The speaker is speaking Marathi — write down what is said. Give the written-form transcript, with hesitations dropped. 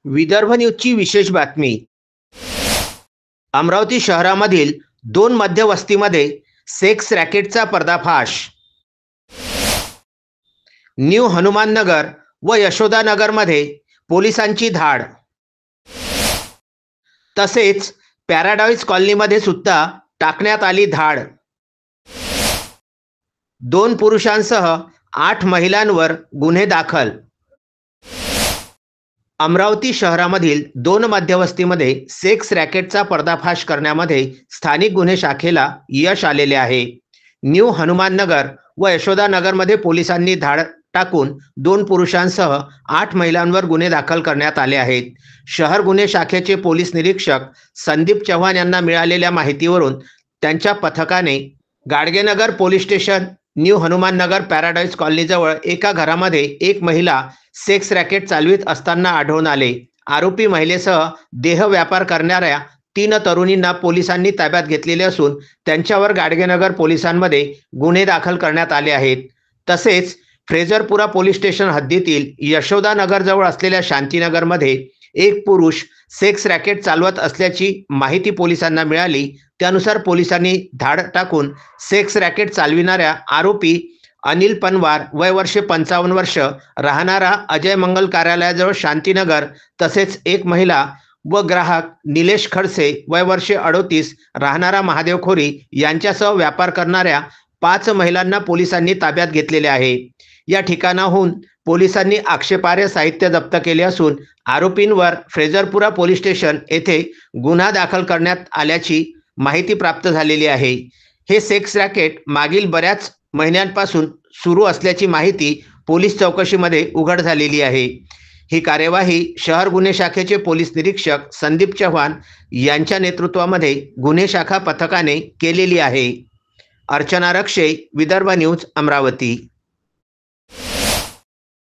विदर्भ न्यूजची विशेष बातमी. अमरावती शहरामधील 2 मध्यवस्तीमध्ये सेक्स रॅकेटचा पर्दाफाश. न्यू हनुमाननगर व यशोदानगरमध्ये पोलिसांची धाड. तसेच पॅराडाईज कॉलनीमध्ये सुद्धा टाकण्यात आली धाड. 2 पुरुषांसह 8 महिलांवर गुन्हे दाखल. अमरावती शहरामधील 2 मध्यवस्तीमध्ये सेक्स रॅकेटचा पर्दाफाश करण्यामध्ये स्थानिक गुन्हे शाखेला यश आलेले आहे. न्यू हनुमाननगर व यशोदानगरमध्ये पोलिसांनी धाड टाकून 2 पुरुषांसह 8 महिलांवर गुन्हे दाखल करण्यात आले आहेत. शहर गुन्हे शाखेचे पोलीस निरीक्षक संदीप चव्हाण यांना मिळालेल्या माहितीवरून त्यांच्या पथकाने Gadgenagar police station, new Hanumannagar paradise कॉलनीजवळ एका घरामध्ये एक महिला सेक्स रॅकेट चालवित असताना आढळून आले. आरोपी महिलेसह देह व्यापार करणाऱ्या 3 तरुणींना पोलिसांनी ताब्यात घेतलेले असून त्यांच्यावर गाडगेनगर पोलिसांमध्ये गुन्हे दाखल करण्यात आले आहेत. तसेच फ्रेजरपुरा पोलीस स्टेशन हद्दीतील यशोदानगरजवळ असलेल्या शांतीनगरमध्ये एक पुरुष सेक्स रॅकेट चालवत असल्याची माहिती पोलिसांना मिळाली. त्यानुसार पोलिसांनी धाड टाकून सेक्स रॅकेट चालविणाऱ्या आरोपी अनिल पनवार वय वर्षे 55 वर्ष राहणारा अजय मंगल कार्यालयाजवळ शांतीनगर, तसेच एक महिला व ग्राहक निलेश खडसे वय वर्षे 38 राहणारा महादेवखोरी यांच्यासह व्यापार करणाऱ्या 5 महिलांना पोलिसांनी ताब्यात घेतलेले आहे. या ठिकाणाहून पोलिसांनी आक्षेपार्ह साहित्य जप्त केले असून आरोपींवर फ्रेजरपुरा पोलीस स्टेशन येथे गुन्हा दाखल करण्यात आल्याची माहिती प्राप्त झालेली आहे. हे सेक्स रॅकेट मागील बऱ्याच महिन्यांपासून सुरू असल्याची माहिती पोलीस चौकशीमध्ये उघड झालेली आहे. ही कार्यवाही शहर गुन्हे शाखेचे पोलीस निरीक्षक संदीप चव्हाण यांच्या नेतृत्वामध्ये गुन्हे शाखा पथकाने केलेली आहे. अर्चना रक्षे, विदर्भ न्यूज, अमरावती.